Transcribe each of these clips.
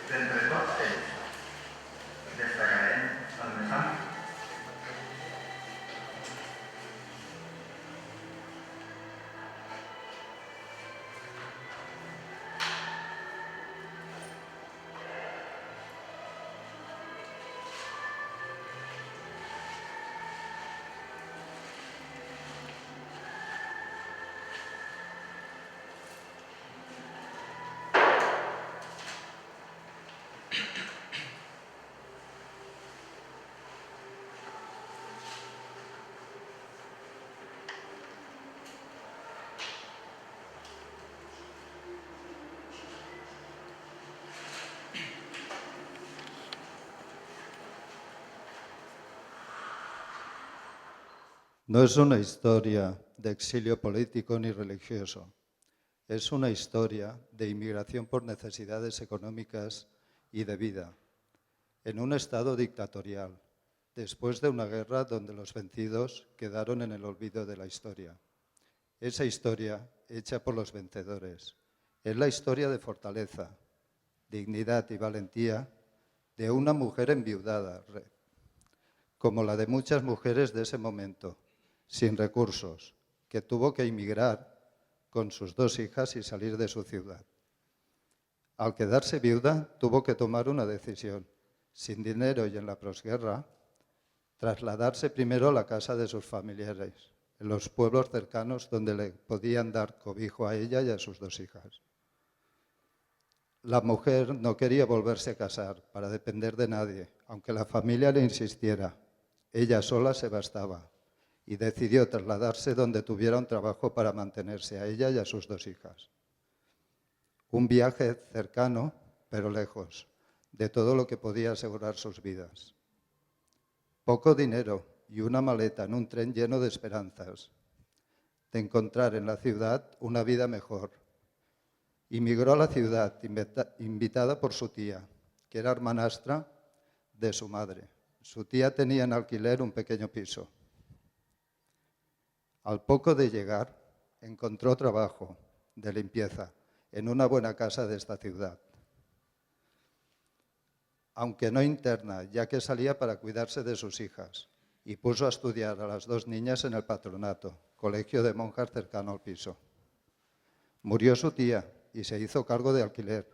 D'entre tots ells, destacarem el més ampli. No es una historia de exilio político ni religioso. Es una historia de inmigración por necesidades económicas y de vida, en un estado dictatorial, después de una guerra donde los vencidos quedaron en el olvido de la historia. Esa historia hecha por los vencedores es la historia de fortaleza, dignidad y valentía de una mujer enviudada, como la de muchas mujeres de ese momento, sin recursos, que tuvo que emigrar con sus 2 hijas y salir de su ciudad. Al quedarse viuda, tuvo que tomar una decisión. Sin dinero y en la posguerra, trasladarse primero a la casa de sus familiares, en los pueblos cercanos donde le podían dar cobijo a ella y a sus 2 hijas. La mujer no quería volverse a casar para depender de nadie, aunque la familia le insistiera. Ella sola se bastaba y decidió trasladarse donde tuviera un trabajo para mantenerse a ella y a sus 2 hijas. Un viaje cercano, pero lejos, de todo lo que podía asegurar sus vidas. Poco dinero y una maleta en un tren lleno de esperanzas, de encontrar en la ciudad una vida mejor. Inmigró a la ciudad, invitada por su tía, que era hermanastra de su madre. Su tía tenía en alquiler un pequeño piso. Al poco de llegar, encontró trabajo de limpieza en una buena casa de esta ciudad. Aunque no interna, ya que salía para cuidarse de sus hijas, y puso a estudiar a las 2 niñas en el patronato, colegio de monjas cercano al piso. Murió su tía y se hizo cargo de alquiler.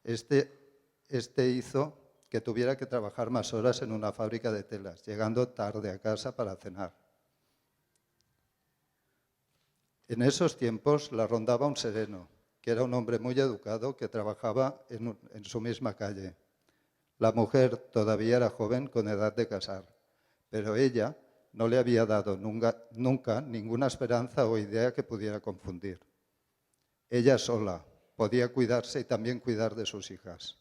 Este hizo que tuviera que trabajar más horas en una fábrica de telas, llegando tarde a casa para cenar. En esos tiempos la rondaba un sereno, que era un hombre muy educado que trabajaba en su misma calle. La mujer todavía era joven con edad de casar, pero ella no le había dado nunca ninguna esperanza o idea que pudiera confundir. Ella sola podía cuidarse y también cuidar de sus hijas.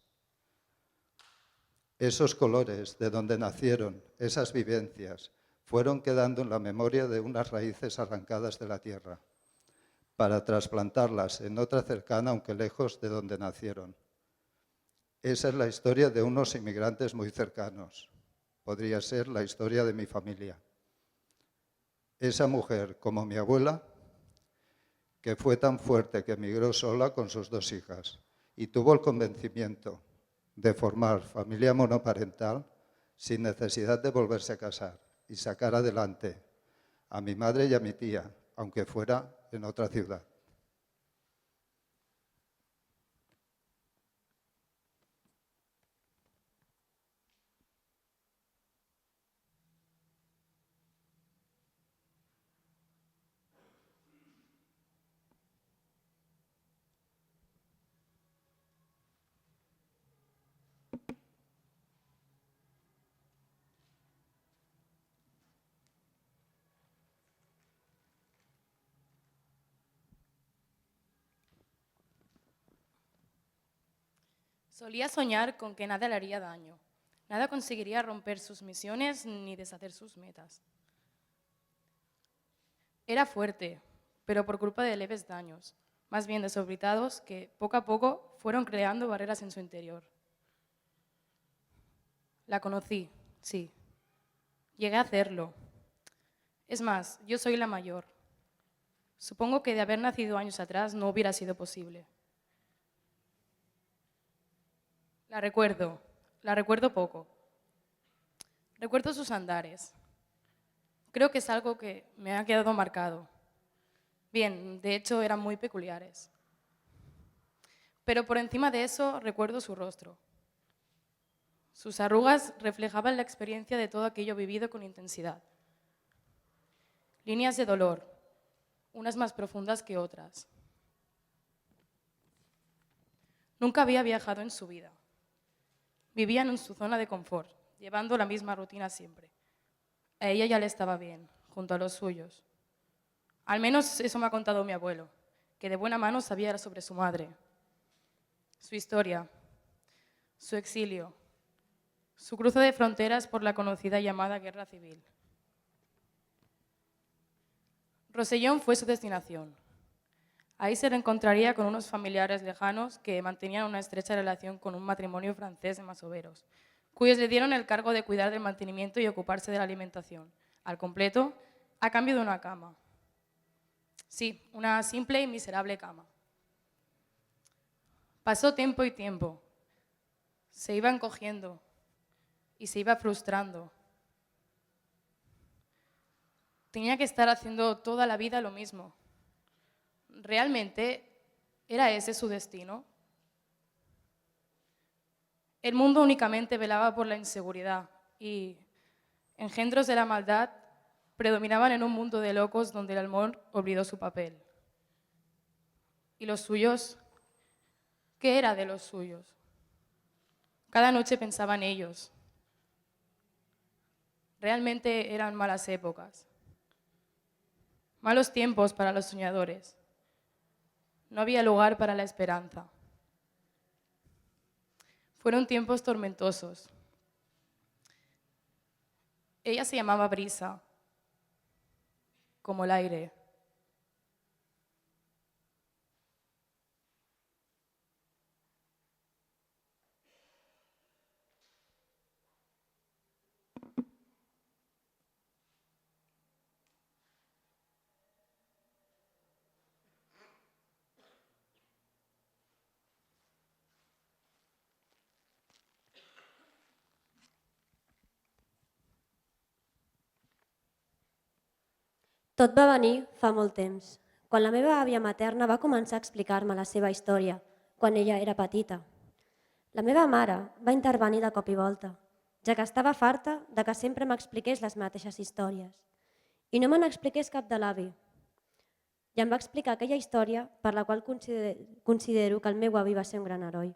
Esos colores de donde nacieron, esas vivencias, fueron quedando en la memoria de unas raíces arrancadas de la tierra, para trasplantarlas en otra cercana, aunque lejos de donde nacieron. Esa es la historia de unos inmigrantes muy cercanos. Podría ser la historia de mi familia. Esa mujer, como mi abuela, que fue tan fuerte que emigró sola con sus 2 hijas y tuvo el convencimiento de formar familia monoparental sin necesidad de volverse a casar y sacar adelante a mi madre y a mi tía, aunque fuera en otra ciudad. Solía soñar con que nada le haría daño. Nada conseguiría romper sus misiones ni deshacer sus metas. Era fuerte, pero por culpa de leves daños, más bien desorbitados que, poco a poco, fueron creando barreras en su interior. La conocí, sí. Llegué a hacerlo. Es más, yo soy la mayor. Supongo que de haber nacido años atrás no hubiera sido posible. La recuerdo poco. Recuerdo sus andares. Creo que es algo que me ha quedado marcado. Bien, de hecho eran muy peculiares. Pero por encima de eso recuerdo su rostro. Sus arrugas reflejaban la experiencia de todo aquello vivido con intensidad. Líneas de dolor, unas más profundas que otras. Nunca había viajado en su vida. Vivían en su zona de confort, llevando la misma rutina siempre. A ella ya le estaba bien, junto a los suyos. Al menos eso me ha contado mi abuelo, que de buena mano sabía sobre su madre, su historia, su exilio, su cruce de fronteras por la conocida llamada Guerra Civil. Rosellón fue su destinación. Ahí se reencontraría con unos familiares lejanos que mantenían una estrecha relación con un matrimonio francés de masoveros, cuyos le dieron el cargo de cuidar del mantenimiento y ocuparse de la alimentación, al completo, a cambio de una cama. Sí, una simple y miserable cama. Pasó tiempo y tiempo. Se iba encogiendo y se iba frustrando. Tenía que estar haciendo toda la vida lo mismo. ¿Realmente era ese su destino? El mundo únicamente velaba por la inseguridad y engendros de la maldad predominaban en un mundo de locos donde el amor olvidó su papel. ¿Y los suyos? ¿Qué era de los suyos? Cada noche pensaba en ellos. Realmente eran malas épocas. Malos tiempos para los soñadores. No había lugar para la esperanza. Fueron tiempos tormentosos. Ella se llamaba Brisa, como el aire. Tot va venir fa molt temps, quan la meva àvia materna va començar a explicar-me la seva història, quan ella era petita. La meva mare va intervenir de cop i volta, ja que estava farta de que sempre m'expliqués les mateixes històries. I no me n'expliqués cap de l'avi. I em va explicar aquella història per la qual considero que el meu avi va ser un gran heroi.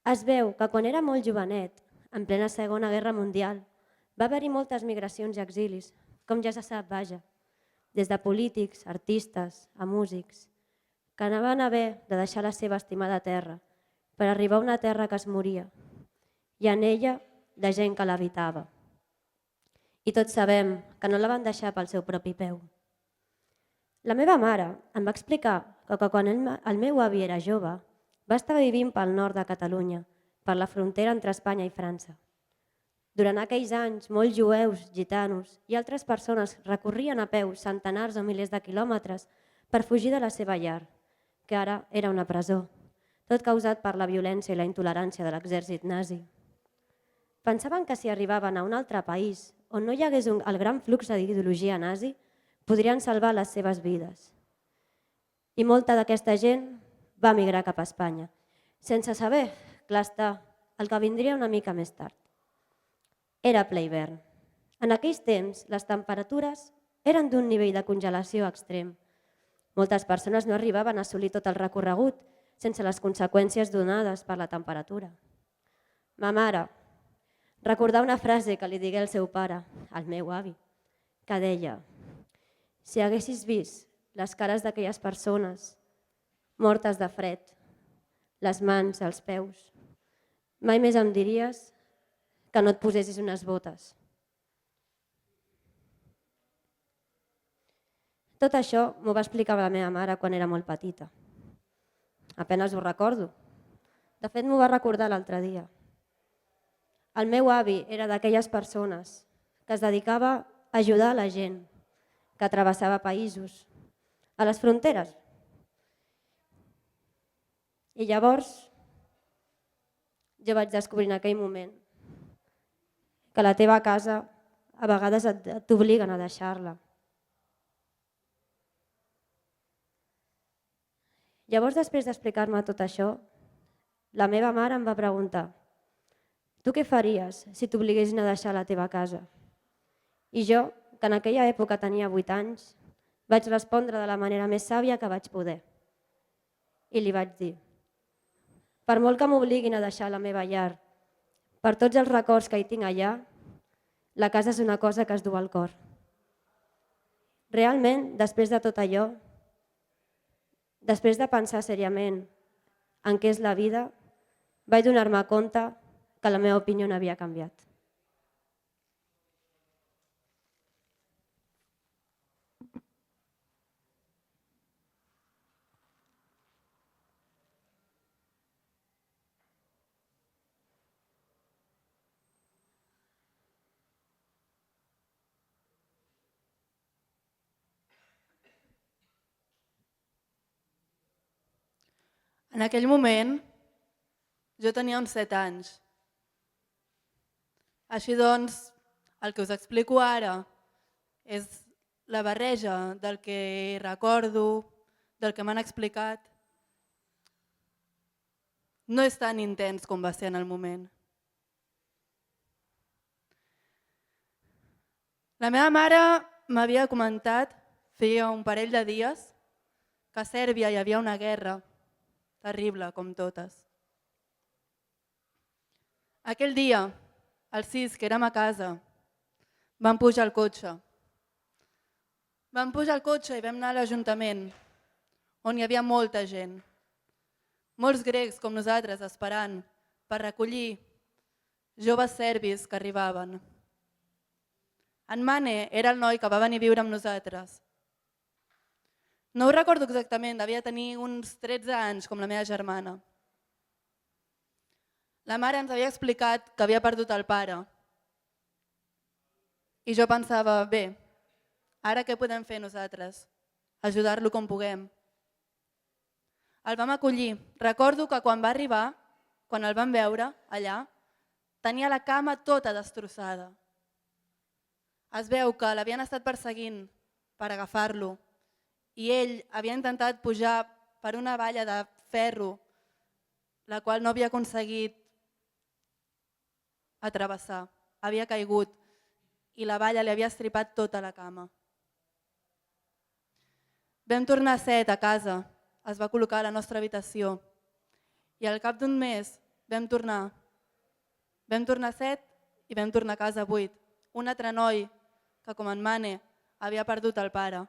Es veu que quan era molt jovenet, en plena Segona Guerra Mundial, va haver-hi moltes migracions i exilis, com ja se sap, vaja, des de polítics, artistes, a músics, que van haver de deixar la seva estimada terra per arribar a una terra que es moria, i en ella de gent que l'habitava. I tots sabem que no la van deixar pel seu propi peu. La meva mare em va explicar que quan el meu avi era jove va estar vivint pel nord de Catalunya, per la frontera entre Espanya i França. Durant aquells anys, molts jueus, gitanos i altres persones recorrien a peu centenars o milers de quilòmetres per fugir de la seva llar, que ara era una presó, tot causat per la violència i la intolerància de l'exèrcit nazi. Pensaven que si arribaven a un altre país on no hi hagués el gran flux d'ideologia nazi, podrien salvar les seves vides. I molta d'aquesta gent va migrar cap a Espanya, sense saber, clar està, el que vindria una mica més tard. Era ple hivern. En aquells temps, les temperatures eren d'un nivell de congelació extrem. Moltes persones no arribaven a assolir tot el recorregut sense les conseqüències donades per la temperatura. Ma mare recordà una frase que li digué el seu pare, el meu avi, que deia: si haguessis vist les cares d'aquelles persones mortes de fred, les mans, els peus, mai més em diries que no et posessis unes botes. Tot això m'ho va explicar la meva mare quan era molt petita. Apenes ho recordo. De fet, m'ho va recordar l'altre dia. El meu avi era d'aquelles persones que es dedicava a ajudar a la gent que travessava països, a les fronteres. I llavors Jo vaig descobrir en aquell moment que la teva casa a vegades t'obliguen a deixar-la. Llavors, després d'explicar-me tot això, la meva mare em va preguntar: tu què faries si t'obliguessin a deixar la teva casa? I jo, que en aquella època tenia 8 anys, vaig respondre de la manera més sàvia que vaig poder. I li vaig dir: per molt que m'obliguin a deixar la meva llar, per tots els records que hi tinc allà, la casa és una cosa que es du al cor. Realment, després de tot allò, després de pensar seriament en què és la vida, vaig donar-me compte que la meva opinió n'havia canviat. En aquell moment, jo tenia uns 7 anys. Així doncs, el que us explico ara és la barreja del que recordo, del que m'han explicat. No és tan intens com va ser en el moment. La meva mare m'havia comentat, feia un parell de dies, que a Sèrbia hi havia una guerra terrible, com totes. Aquell dia, els 6 que érem a casa, vam pujar al cotxe. Vam pujar al cotxe i vam anar a l'Ajuntament, on hi havia molta gent. Molts grecs com nosaltres esperant per recollir joves serbis que arribaven. En Mane era el noi que va venir a viure amb nosaltres. No ho recordo exactament, devia tenir uns 13 anys, com la meva germana. La mare ens havia explicat que havia perdut el pare. I jo pensava, bé, ara què podem fer nosaltres? Ajudar-lo com puguem. El vam acollir. Recordo que quan va arribar, quan el vam veure allà, tenia la cama tota destrossada. Es veu que l'havien estat perseguint per agafar-lo i ell havia intentat pujar per una valla de ferro, la qual no havia aconseguit atravessar. Havia caigut i la valla li havia estripat tota la cama. Vam tornar a 7 a casa, es va col·locar a la nostra habitació i al cap d'un mes vam tornar. Vam tornar a 7 i vam tornar a casa a 8. Un altre noi que, com en Mane, havia perdut el pare.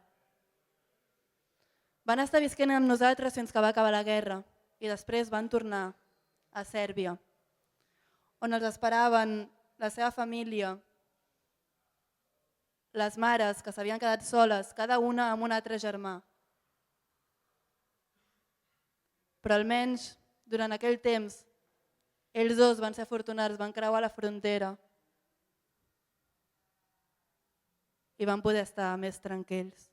Van estar visquent amb nosaltres fins que va acabar la guerra i després van tornar a Sèrbia, on els esperaven la seva família, les mares que s'havien quedat soles, cada una amb un altre germà. Però almenys, durant aquell temps, ells dos van ser afortunats, van creuar la frontera i van poder estar més tranquils.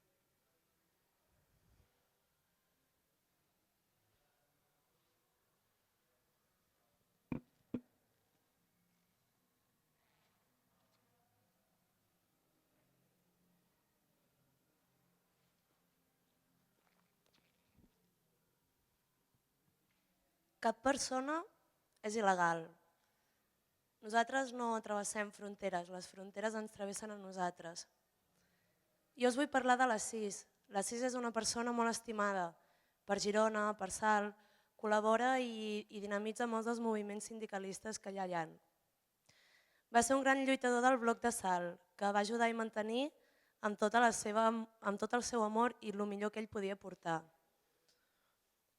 Cap persona és il·legal. Nosaltres no travessem fronteres, les fronteres ens travessen a nosaltres. Jo us vull parlar de la CIS. La CIS és una persona molt estimada per Girona, per Salt, col·labora i dinamitza molts dels moviments sindicalistes que allà hi ha. Va ser un gran lluitador del bloc de Salt, que va ajudar i mantenir amb tot el seu amor i el millor que ell podia portar.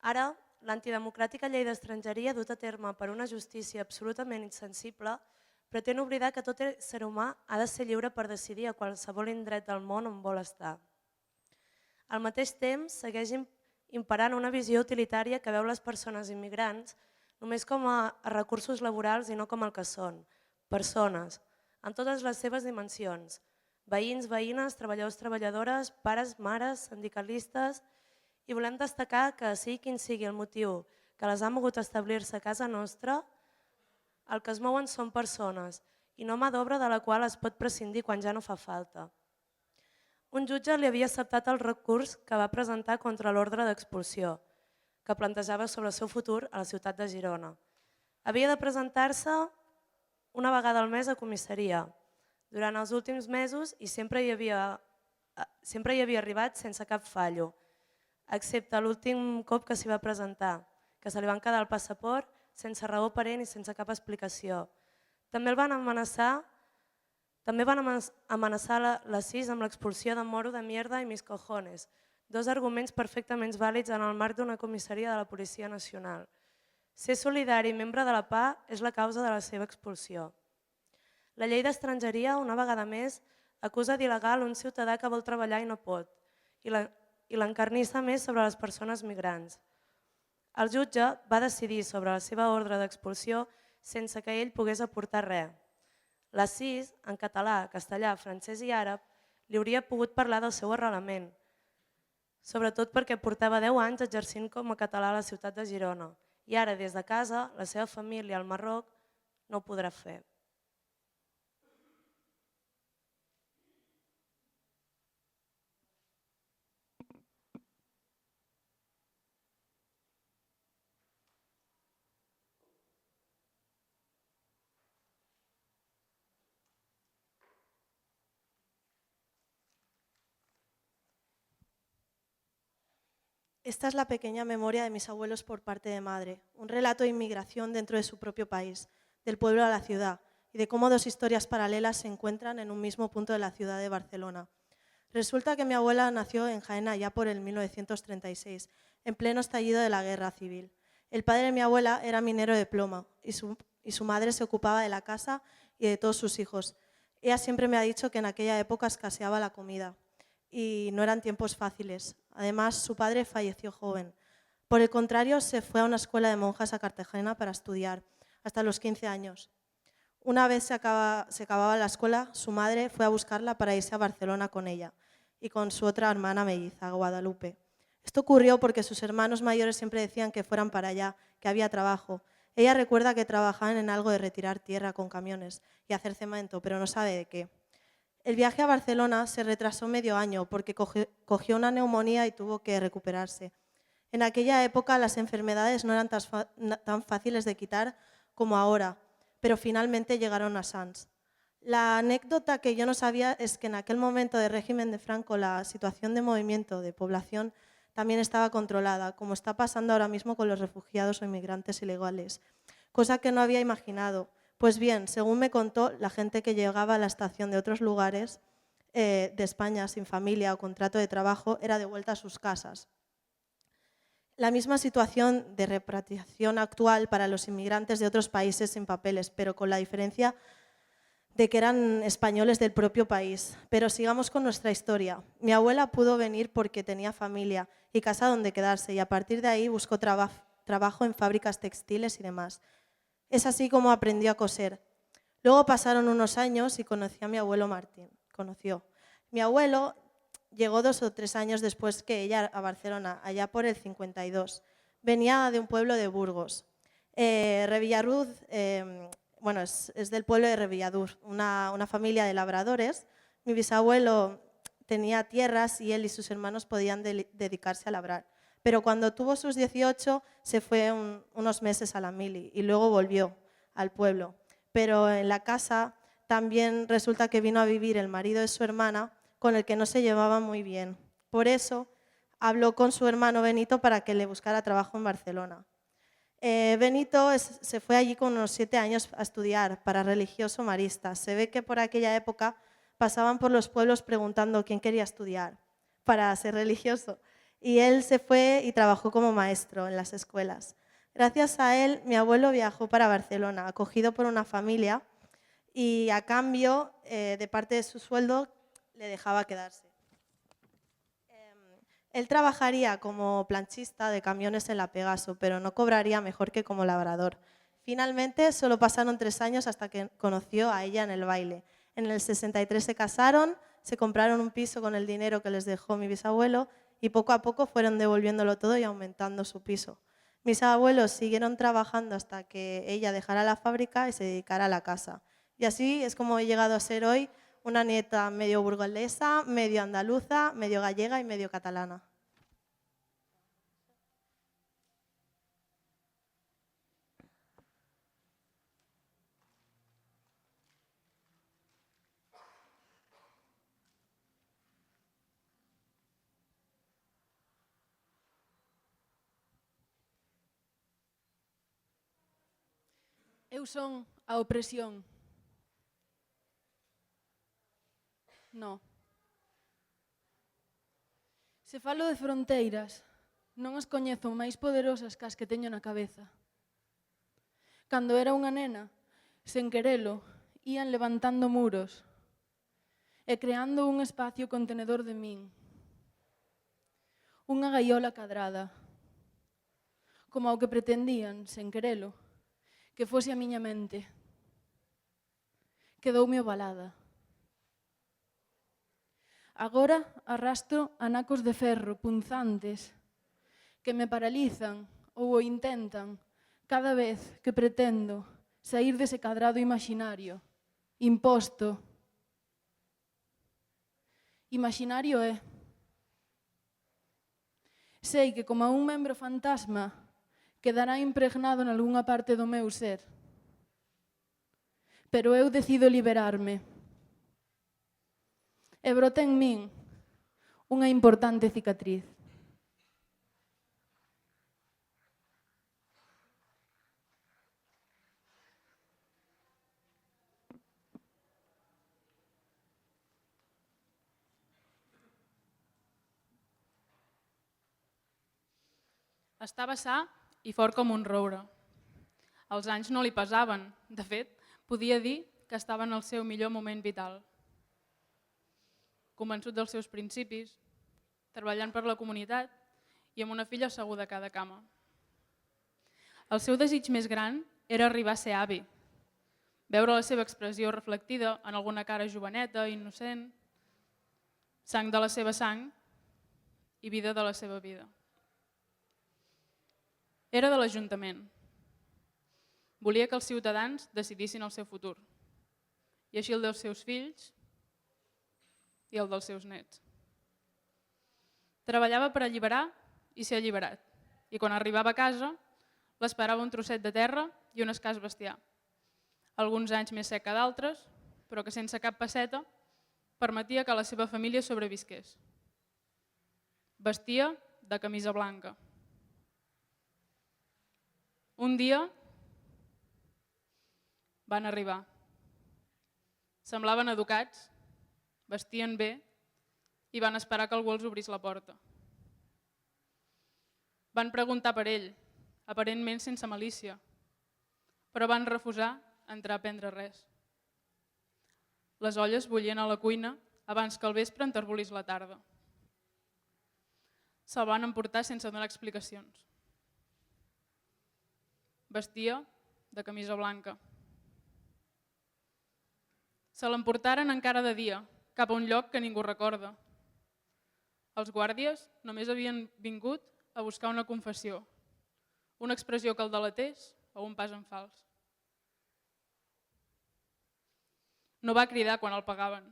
Ara, l'antidemocràtica llei d'estrangeria, dut a terme per una justícia absolutament insensible, pretén oblidar que tot ser humà ha de ser lliure per decidir a qualsevol indret del món on vol estar. Al mateix temps, segueix imperant una visió utilitària que veu les persones immigrants només com a recursos laborals i no com el que són, persones, en totes les seves dimensions, veïns, veïnes, treballadors, treballadores, pares, mares, sindicalistes. I volem destacar que sigui quin sigui el motiu que les han mogut establir-se a casa nostra, El que es mouen són persones i no mà d'obra de la qual es pot prescindir quan ja no fa falta. Un jutge li havia acceptat el recurs que va presentar contra l'ordre d'expulsió, que plantejava sobre el seu futur a la ciutat de Girona. Havia de presentar-se una vegada al mes a comissaria durant els últims mesos i sempre hi havia arribat sense cap fallo, excepte l'últim cop que s'hi va presentar, que se li van quedar el passaport sense raó aparent i sense cap explicació. També van amenaçar la CIS amb l'expulsió de Moro de mierda i mis cojones, dos arguments perfectament vàlids en el marc d'una comissaria de la Policia Nacional. Ser solidari i membre de la PA és la causa de la seva expulsió. La llei d'estrangeria, una vegada més, acusa d'il·legal un ciutadà que vol treballar i no pot, i l'encarnissa més sobre les persones migrants. El jutge va decidir sobre la seva ordre d'expulsió sense que ell pogués aportar res. La CIS, en català, castellà, francès i àrab, li hauria pogut parlar del seu arrelament, sobretot perquè portava 10 anys exercint com a català a la ciutat de Girona i ara, des de casa, la seva família al Marroc no ho podrà fer. Esta es la pequeña memoria de mis abuelos por parte de madre, un relato de inmigración dentro de su propio país, del pueblo a la ciudad, y de cómo dos historias paralelas se encuentran en un mismo punto de la ciudad de Barcelona. Resulta que mi abuela nació en Jaén ya por el 1936, en pleno estallido de la guerra civil. El padre de mi abuela era minero de plomo y su madre se ocupaba de la casa y de todos sus hijos. Ella siempre me ha dicho que en aquella época escaseaba la comida y no eran tiempos fáciles. Además, su padre falleció joven. Por el contrario, se fue a una escuela de monjas a Cartagena para estudiar, hasta los 15 años. Una vez se acababa la escuela, su madre fue a buscarla para irse a Barcelona con ella y con su otra hermana melliza, Guadalupe. Esto ocurrió porque sus hermanos mayores siempre decían que fueran para allá, que había trabajo. Ella recuerda que trabajaban en algo de retirar tierra con camiones y hacer cemento, pero no sabe de qué. El viaje a Barcelona se retrasó medio año porque cogió una neumonía y tuvo que recuperarse. En aquella época las enfermedades no eran tan fáciles de quitar como ahora, pero finalmente llegaron a Sants. La anécdota que yo no sabía es que en aquel momento del régimen de Franco la situación de movimiento de población también estaba controlada, como está pasando ahora mismo con los refugiados o inmigrantes ilegales, cosa que no había imaginado. Pues bien, según me contó, la gente que llegaba a la estación de otros lugares de España sin familia o contrato de trabajo era devuelta a sus casas. La misma situación de repatriación actual para los inmigrantes de otros países sin papeles, pero con la diferencia de que eran españoles del propio país. Pero sigamos con nuestra historia. Mi abuela pudo venir porque tenía familia y casa donde quedarse y a partir de ahí buscó trabajo en fábricas textiles y demás. Es así como aprendió a coser. Luego pasaron unos años y conocí a mi abuelo Martín. Mi abuelo llegó 2 o 3 años después que ella a Barcelona, allá por el 52. Venía de un pueblo de Burgos. Revillarruz, es del pueblo de Revillarruz, una familia de labradores. Mi bisabuelo tenía tierras y él y sus hermanos podían dedicarse a labrar. Pero cuando tuvo sus 18 se fue unos meses a la mili y luego volvió al pueblo. Pero en la casa también resulta que vino a vivir el marido de su hermana con el que no se llevaba muy bien. Por eso habló con su hermano Benito para que le buscara trabajo en Barcelona. Benito se fue allí con unos 7 años a estudiar para religioso marista. Se ve que por aquella época pasaban por los pueblos preguntando quién quería estudiar para ser religioso. Y él se fue y trabajó como maestro en las escuelas. Gracias a él, mi abuelo viajó para Barcelona, acogido por una familia, y a cambio de parte de su sueldo le dejaba quedarse. Él trabajaría como planchista de camiones en la Pegaso, pero no cobraría mejor que como labrador. Finalmente, solo pasaron 3 años hasta que conoció a ella en el baile. En el 63 se casaron, se compraron un piso con el dinero que les dejó mi bisabuelo y poco a poco fueron devolviéndolo todo y aumentando su piso. Mis abuelos siguieron trabajando hasta que ella dejara la fábrica y se dedicara a la casa. Y así es como he llegado a ser hoy una nieta medio burgalesa, medio andaluza, medio gallega y medio catalana. Eu son a opresión. No. Se falo de fronteiras, non as coñezo máis poderosas que as que teño na cabeza. Cando era unha nena, sen querelo, ían levantando muros e creando un espacio contenedor de min. Unha gaiola cadrada, como ao que pretendían, sen querelo, que fose a miña mente. Quedoume ovalada. Agora arrastro anacos de ferro punzantes que me paralizan ou o intentan cada vez que pretendo saír dese cadrado imaginario, imposto. Imaginario é. Sei que como un membro fantasma quedará impregnado nalgunha parte do meu ser. Pero eu decido liberarme. E brota en min unha importante cicatriz. Estava sa i fort com un roure. Els anys no li pesaven. De fet, podia dir que estava en el seu millor moment vital. Convençut dels seus principis, treballant per la comunitat i amb una filla asseguda a cada cama. El seu desig més gran era arribar a ser avi, veure la seva expressió reflectida en alguna cara joveneta, innocent, sang de la seva sang i vida de la seva vida. Era de l'Ajuntament. Volia que els ciutadans decidissin el seu futur, i així el dels seus fills i el dels seus nets. Treballava per alliberar i ser alliberat, i quan arribava a casa l'esperava un trosset de terra i un escàs bestiar. Alguns anys més sec que d'altres, però que sense cap pesseta permetia que la seva família sobrevisqués. Vestia de camisa blanca. Un dia van arribar. Semblaven educats, vestien bé i van esperar que algú els obrís la porta. Van preguntar per ell, aparentment sense malícia, però van refusar entrar a prendre res. Les olles bullien a la cuina abans que el vespre enterbolís la tarda. Se'l van emportar sense donar explicacions. Vestia de camisa blanca. Se l'emportaren encara de dia, cap a un lloc que ningú recorda. Els guàrdies només havien vingut a buscar una confessió, una expressió que el delatés o un pas en fals. No va cridar quan el pagaven.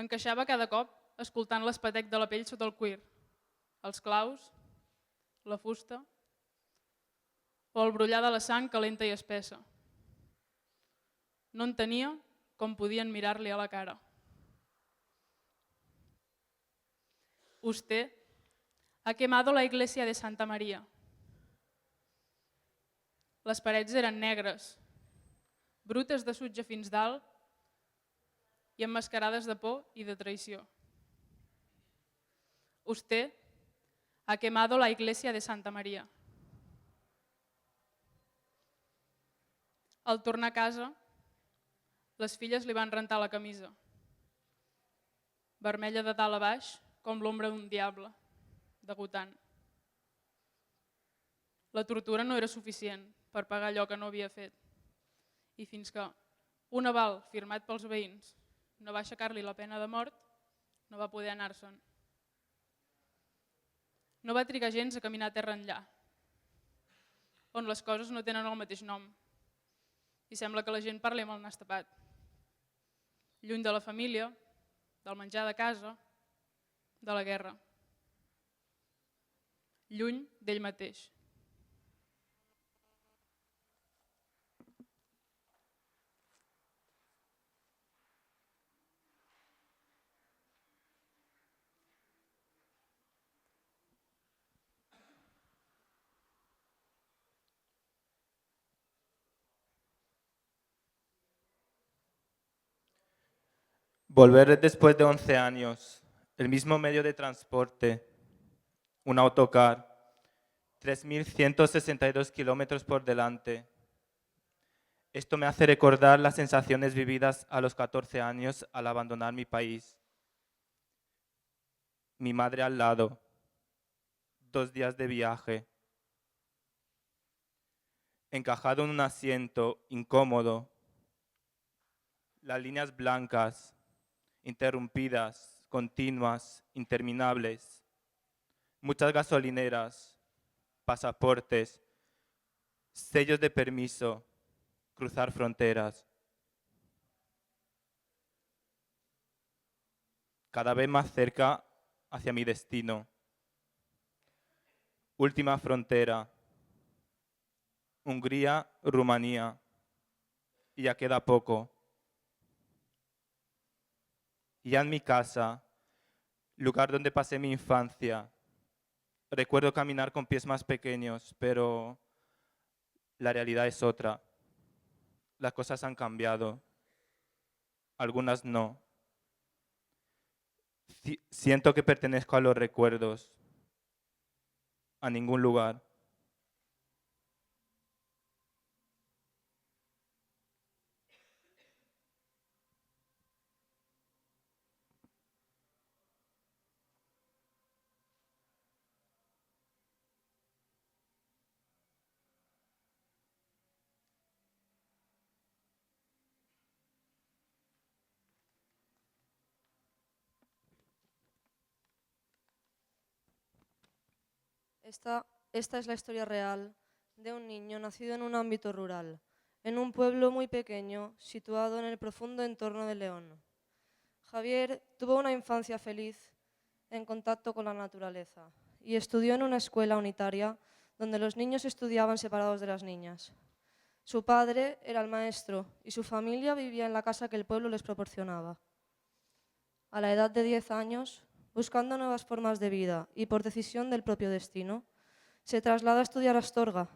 Encaixava cada cop escoltant l'espetec de la pell sota el cuir, els claus, la fusta o el brollar de la sang calenta i espessa. No entenia com podien mirar-li a la cara. Usted ha quemado la iglesia de Santa María. Les parets eren negres, brutes de sutge fins dalt i emmascarades de por i de traïció. Usted ha quemado la iglesia de Santa María. Al tornar a casa, les filles li van rentar la camisa, vermella de dalt a baix com l'ombra d'un diable, degotant. La tortura no era suficient per pagar allò que no havia fet, i fins que un aval firmat pels veïns no va aixecar-li la pena de mort, no va poder anar-se'n. No va trigar gens a caminar a terra enllà, on les coses no tenen el mateix nom i sembla que la gent parli amb el nas tapat. Lluny de la família, del menjar de casa, de la guerra. Lluny d'ell mateix. Volver después de 11 años, el mismo medio de transporte, un autocar, 3.162 kilómetros por delante. Esto me hace recordar las sensaciones vividas a los 14 años al abandonar mi país. Mi madre al lado, 2 días de viaje, encajado en un asiento incómodo, las líneas blancas, interrumpidas, continuas, interminables, muchas gasolineras, pasaportes, sellos de permiso, cruzar fronteras. Cada vez más cerca hacia mi destino. Última frontera, Hungría, Rumanía, y ya queda poco. Ya en mi casa, lugar donde pasé mi infancia, recuerdo caminar con pies más pequeños, pero la realidad es otra. Las cosas han cambiado, algunas no. Siento que pertenezco a los recuerdos, a ningún lugar. Esta es la historia real de un niño nacido en un ámbito rural, en un pueblo muy pequeño situado en el profundo entorno de León. Javier tuvo una infancia feliz en contacto con la naturaleza y estudió en una escuela unitaria donde los niños estudiaban separados de las niñas. Su padre era el maestro y su familia vivía en la casa que el pueblo les proporcionaba. A la edad de 10 años, buscando nuevas formas de vida y por decisión del propio destino, se trasladó a estudiar a Astorga,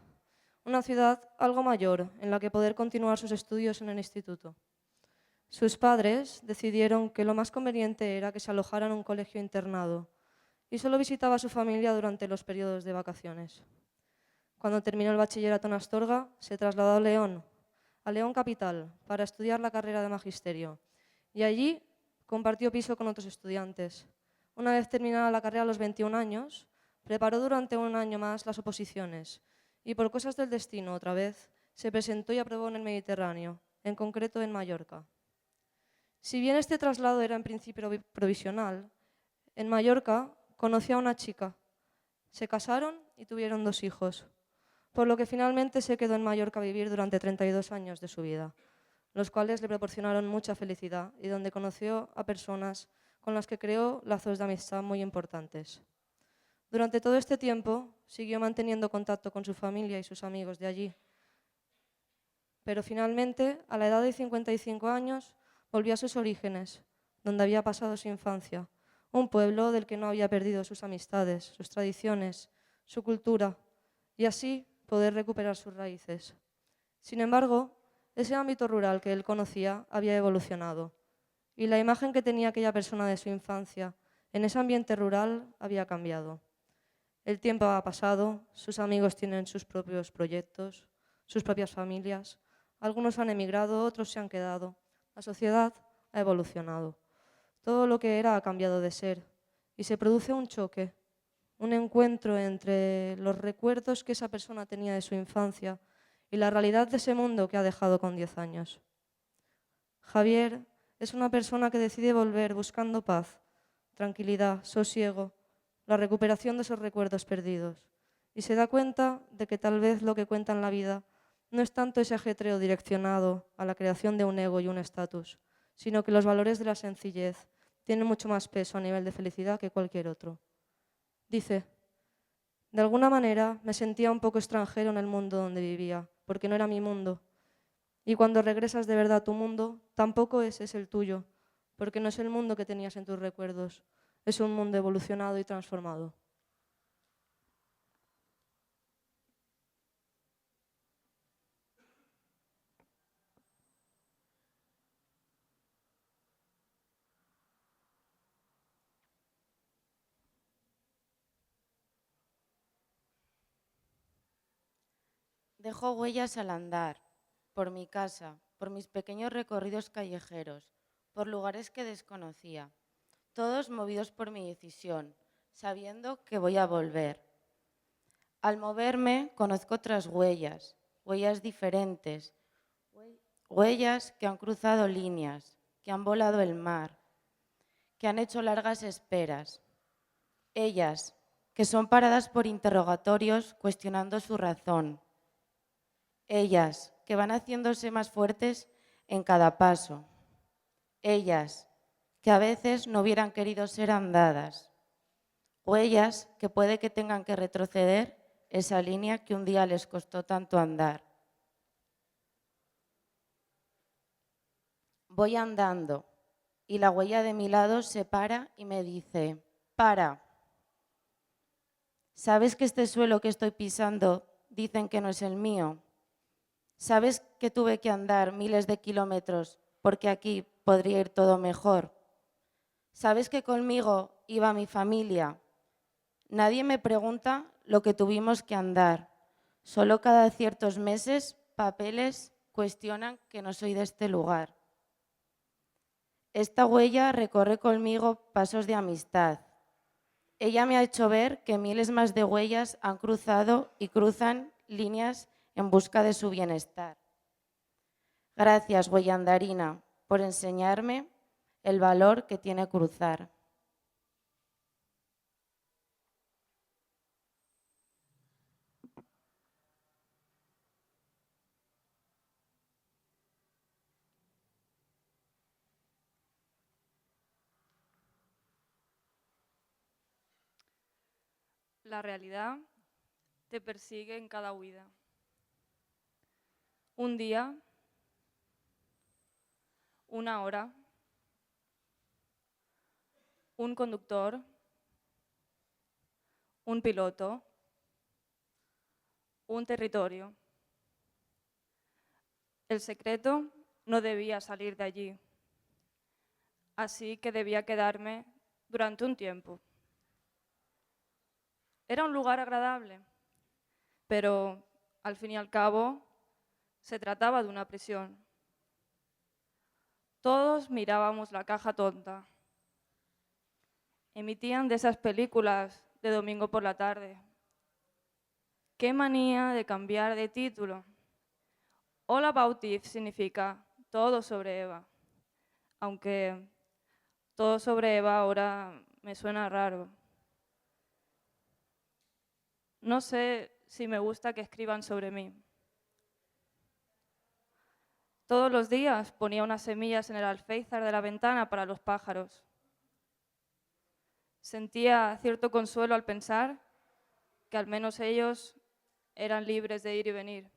una ciudad algo mayor en la que poder continuar sus estudios en el instituto. Sus padres decidieron que lo más conveniente era que se alojara en un colegio internado y solo visitaba a su familia durante los periodos de vacaciones. Cuando terminó el bachillerato en Astorga, se trasladó a León capital, para estudiar la carrera de magisterio, y allí compartió piso con otros estudiantes. Una vez terminada la carrera a los 21 años, preparó durante un año más las oposiciones y por cosas del destino, otra vez, se presentó y aprobó en el Mediterráneo, en concreto en Mallorca. Si bien este traslado era en principio provisional, en Mallorca conoció a una chica. Se casaron y tuvieron 2 hijos, por lo que finalmente se quedó en Mallorca a vivir durante 32 años de su vida, los cuales le proporcionaron mucha felicidad y donde conoció a personas con las que creó lazos de amistad muy importantes. Durante todo este tiempo siguió manteniendo contacto con su familia y sus amigos de allí, pero finalmente, a la edad de 55 años, volvió a sus orígenes, donde había pasado su infancia, un pueblo del que no había perdido sus amistades, sus tradiciones, su cultura, y así poder recuperar sus raíces. Sin embargo, ese ámbito rural que él conocía había evolucionado, y la imagen que tenía aquella persona de su infancia en ese ambiente rural había cambiado. El tiempo ha pasado, sus amigos tienen sus propios proyectos, sus propias familias, algunos han emigrado, otros se han quedado. La sociedad ha evolucionado. Todo lo que era ha cambiado de ser y se produce un choque, un encuentro entre los recuerdos que esa persona tenía de su infancia y la realidad de ese mundo que ha dejado con 10 años. Javier es una persona que decide volver buscando paz, tranquilidad, sosiego, la recuperación de esos recuerdos perdidos. Y se da cuenta de que tal vez lo que cuenta en la vida no es tanto ese ajetreo direccionado a la creación de un ego y un estatus, sino que los valores de la sencillez tienen mucho más peso a nivel de felicidad que cualquier otro. Dice: de alguna manera me sentía un poco extranjero en el mundo donde vivía, porque no era mi mundo. Y cuando regresas de verdad a tu mundo, tampoco ese es el tuyo, porque no es el mundo que tenías en tus recuerdos, es un mundo evolucionado y transformado. Dejo huellas al andar, por mi casa, por mis pequeños recorridos callejeros, por lugares que desconocía, todos movidos por mi decisión, sabiendo que voy a volver. Al moverme conozco otras huellas, huellas diferentes, huellas que han cruzado líneas, que han volado el mar, que han hecho largas esperas. Ellas, que son paradas por interrogatorios cuestionando su razón. Ellas, que van haciéndose más fuertes en cada paso. Ellas, que a veces no hubieran querido ser andadas. Huellas que puede que tengan que retroceder esa línea que un día les costó tanto andar. Voy andando y la huella de mi lado se para y me dice: para. ¿Sabes que este suelo que estoy pisando dicen que no es el mío? ¿Sabes que tuve que andar miles de kilómetros porque aquí podría ir todo mejor? ¿Sabes que conmigo iba mi familia? Nadie me pregunta lo que tuvimos que andar. Solo cada ciertos meses, papeles cuestionan que no soy de este lugar. Esta huella recorre conmigo pasos de amistad. Ella me ha hecho ver que miles más de huellas han cruzado y cruzan líneas en busca de su bienestar. Gracias, huella andarina, por enseñarme el valor que tiene cruzar. La realidad te persigue en cada huida. Un día, una hora, un conductor, un piloto, un territorio. El secreto no debía salir de allí, así que debía quedarme durante un tiempo. Era un lugar agradable, pero al fin y al cabo se trataba de una prisión. Todos mirábamos La caja tonta. Emitían de esas películas de domingo por la tarde. ¡Qué manía de cambiar de título! All About Eve significa todo sobre Eva, aunque todo sobre Eva ahora me suena raro. No sé si me gusta que escriban sobre mí. Todos los días ponía unas semillas en el alféizar de la ventana para los pájaros. Sentía cierto consuelo al pensar que al menos ellos eran libres de ir y venir.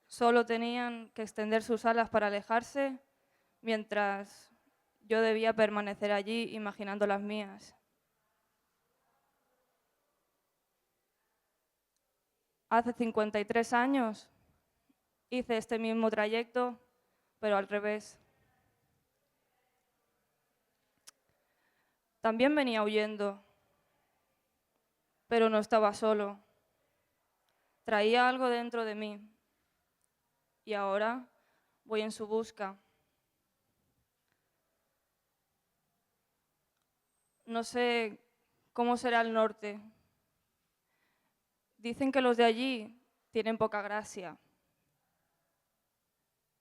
Solo tenían que extender sus alas para alejarse, mientras yo debía permanecer allí imaginando las mías. Hace 53 años hice este mismo trayecto, pero al revés. También venía huyendo, pero no estaba solo. Traía algo dentro de mí y ahora voy en su busca. No sé cómo será el norte. Dicen que los de allí tienen poca gracia.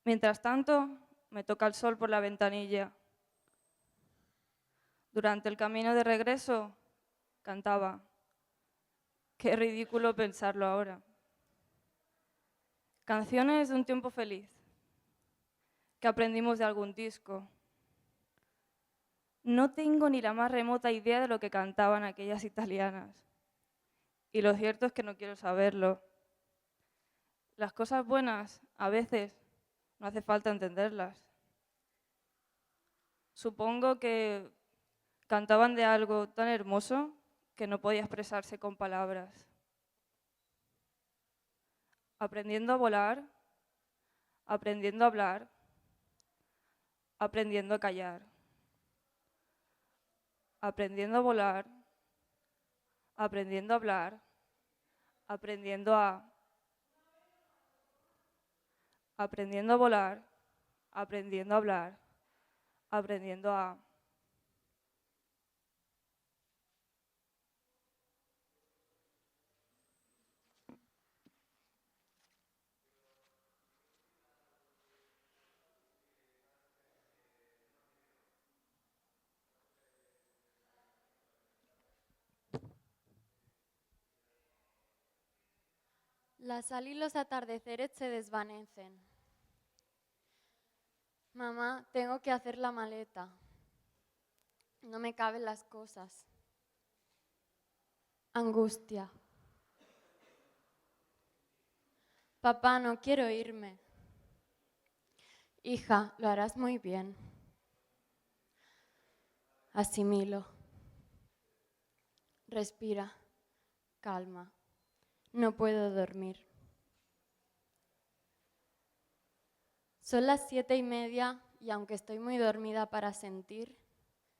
Mientras tanto, me toca el sol por la ventanilla. Durante el camino de regreso cantaba. Qué ridículo pensarlo ahora. Canciones de un tiempo feliz, que aprendimos de algún disco. No tengo ni la más remota idea de lo que cantaban aquellas italianas. Y lo cierto es que no quiero saberlo. Las cosas buenas, a veces, no hace falta entenderlas. Supongo que cantaban de algo tan hermoso que no podía expresarse con palabras. Aprendiendo a volar, aprendiendo a hablar, aprendiendo a callar. Aprendiendo a volar, aprendiendo a hablar, aprendiendo a volar, aprendiendo a hablar, aprendiendo a... La sal y los atardeceres se desvanecen. Mamá, tengo que hacer la maleta. No me caben las cosas. Angustia. Papá, no quiero irme. Hija, lo harás muy bien. Asimilo. Respira. Calma. No puedo dormir. Son las 7:30 y aunque estoy muy dormida para sentir,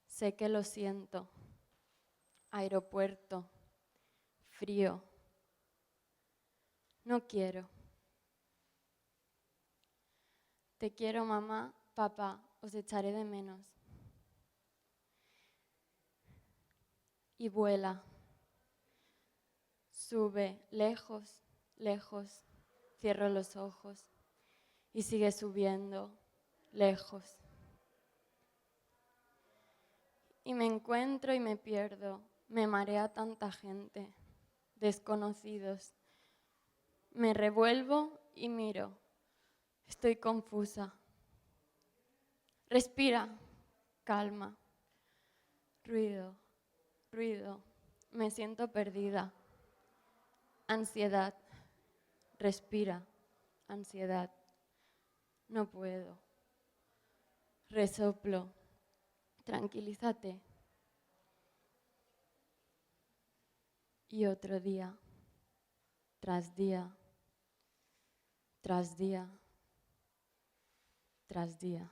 sé que lo siento. Aeropuerto. Frío. No quiero. Te quiero, mamá, papá, os echaré de menos. Y vuela. Sube, lejos, lejos, cierro los ojos y sigue subiendo, lejos. Y me encuentro y me pierdo, me marea tanta gente, desconocidos. Me revuelvo y miro, estoy confusa. Respira, calma, ruido, ruido, me siento perdida. Ansiedad, respira, ansiedad, no puedo. Resoplo, tranquilízate. Y otro día, tras día, tras día, tras día.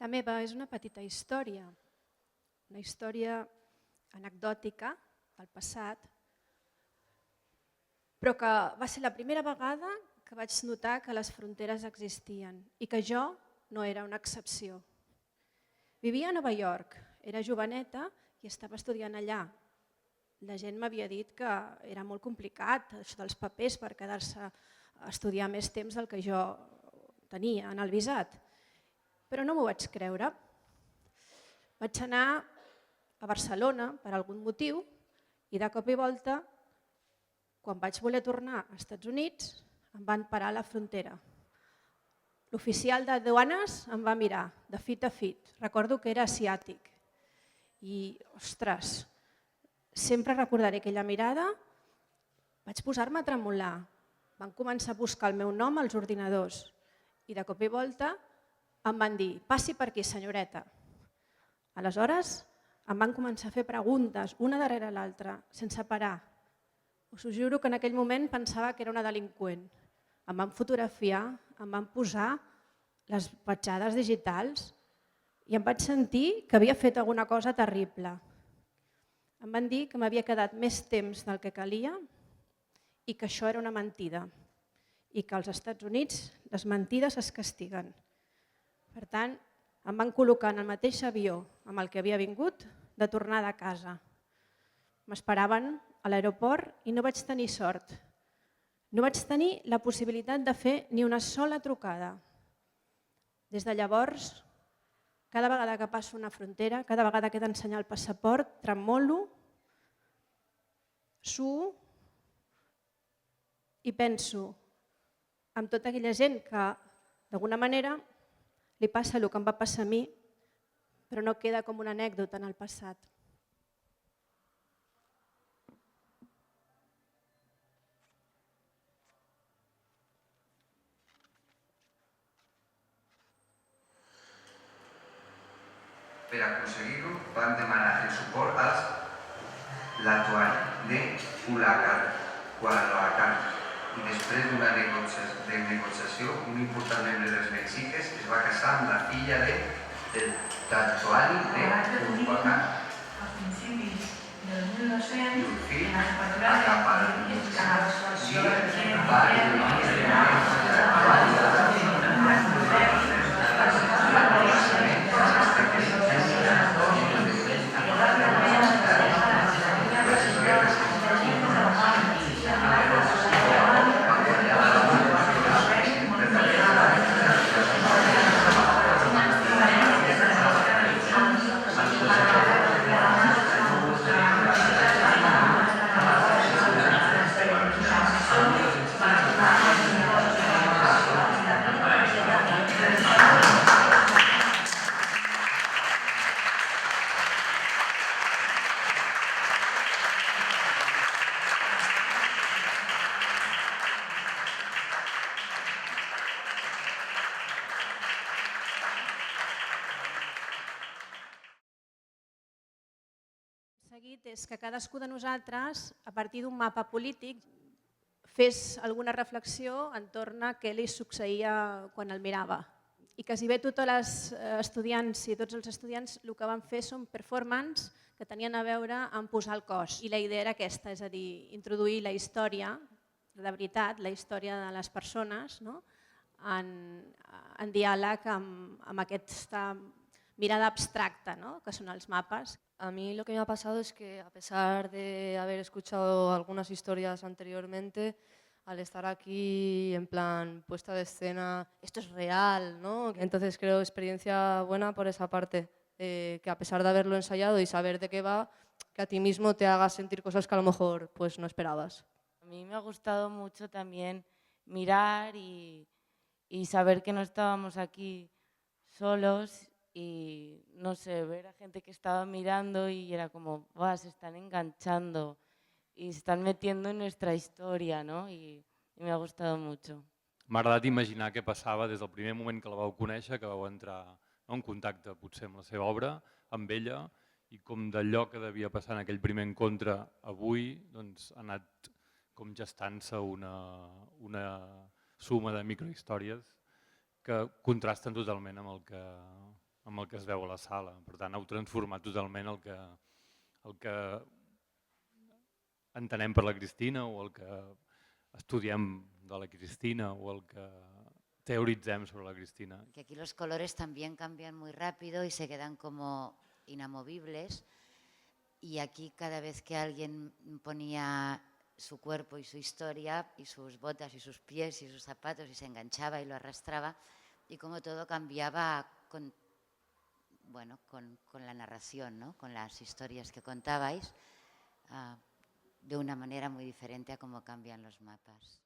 La meva és una petita història, una història anecdòtica del passat, però que va ser la primera vegada que vaig notar que les fronteres existien i que jo no era una excepció. Vivia a Nova York, era joveneta i estava estudiant allà. La gent m'havia dit que era molt complicat, això dels papers, per quedar-se a estudiar més temps del que jo tenia en el visat. Però no m'ho vaig creure. Vaig anar a Barcelona per algun motiu i de cop i volta, quan vaig voler tornar als Estats Units, em van parar a la frontera. L'oficial de duanes em va mirar de fit a fit. Recordo que era asiàtic. I, ostres, sempre recordaré aquella mirada. Vaig posar-me a tremolar. Van començar a buscar el meu nom als ordinadors i de cop i volta em van dir, passi per aquí, senyoreta. Aleshores em van començar a fer preguntes, una darrere l'altra, sense parar. Us ho juro que en aquell moment pensava que era una delinqüent. Em van fotografiar, em van posar les petjades digitals i em vaig sentir que havia fet alguna cosa terrible. Em van dir que m'havia quedat més temps del que calia i que això era una mentida i que als Estats Units les mentides es castiguen. Per tant, em van col·locar en el mateix avió amb el que havia vingut de tornada a casa. M'esperaven a l'aeroport i no vaig tenir sort. No vaig tenir la possibilitat de fer ni una sola trucada. Des de llavors, cada vegada que passo una frontera, cada vegada que he d'ensenyar el passaport, tremolo, suo i penso en tota aquella gent que, d'alguna manera, li passa el que em va passar a mi, però no queda com una anècdota en el passat. Per aconseguir-ho, van demanar el suport als Latuani de Ulacan, Guadalajara, i després d'una negociació, un important membre dels mexiques es va casar amb la filla del Latuani de Ulacan. A principis del 1900, I un fill a acapar seguit és que cadascú de nosaltres, a partir d'un mapa polític, fes alguna reflexió entorn a què li succeïa quan el mirava. I quasi bé tots els estudiants el que van fer són performances que tenien a veure amb posar el cos. I la idea era aquesta, és a dir, introduir la història, de veritat, la història de les persones, en diàleg amb aquesta mirada abstracta, que son los mapas. A mí lo que me ha pasado es que, a pesar de haber escuchado algunas historias anteriormente, al estar aquí en plan puesta de escena, esto es real, ¿no? Entonces creo experiencia buena por esa parte, que a pesar de haberlo ensayado y saber de qué va, que a ti mismo te haga sentir cosas que a lo mejor pues no esperabas. A mí me ha gustado mucho también mirar y saber que no estábamos aquí solos y, no sé, ver a gente que estaba mirando y era como, ¡buah!, se están enganchando y se están metiendo en nuestra historia, ¿no? Y me ha gustado mucho. M'ha agradat imaginar què passava des del primer moment que la vau conèixer, que vau entrar en contacte potser amb la seva obra, amb ella, i com d'allò que devia passar en aquell primer encontre avui doncs, ha anat com gestant-se una suma de microhistòries que contrasten totalment amb el que es veu a la sala. Per tant, heu transformat totalment el que entenem per la Cristina o el que estudiem de la Cristina o el que teoritzem sobre la Cristina. Que aquí los colores también cambian muy rápido y se quedan como inamovibles, y aquí cada vez que alguien ponía su cuerpo y su historia y sus botas y sus pies y sus zapatos y se enganchaba y lo arrastraba, y como todo cambiaba con la narración, ¿no? Con las historias que contabais, de una manera muy diferente a cómo cambian los mapas.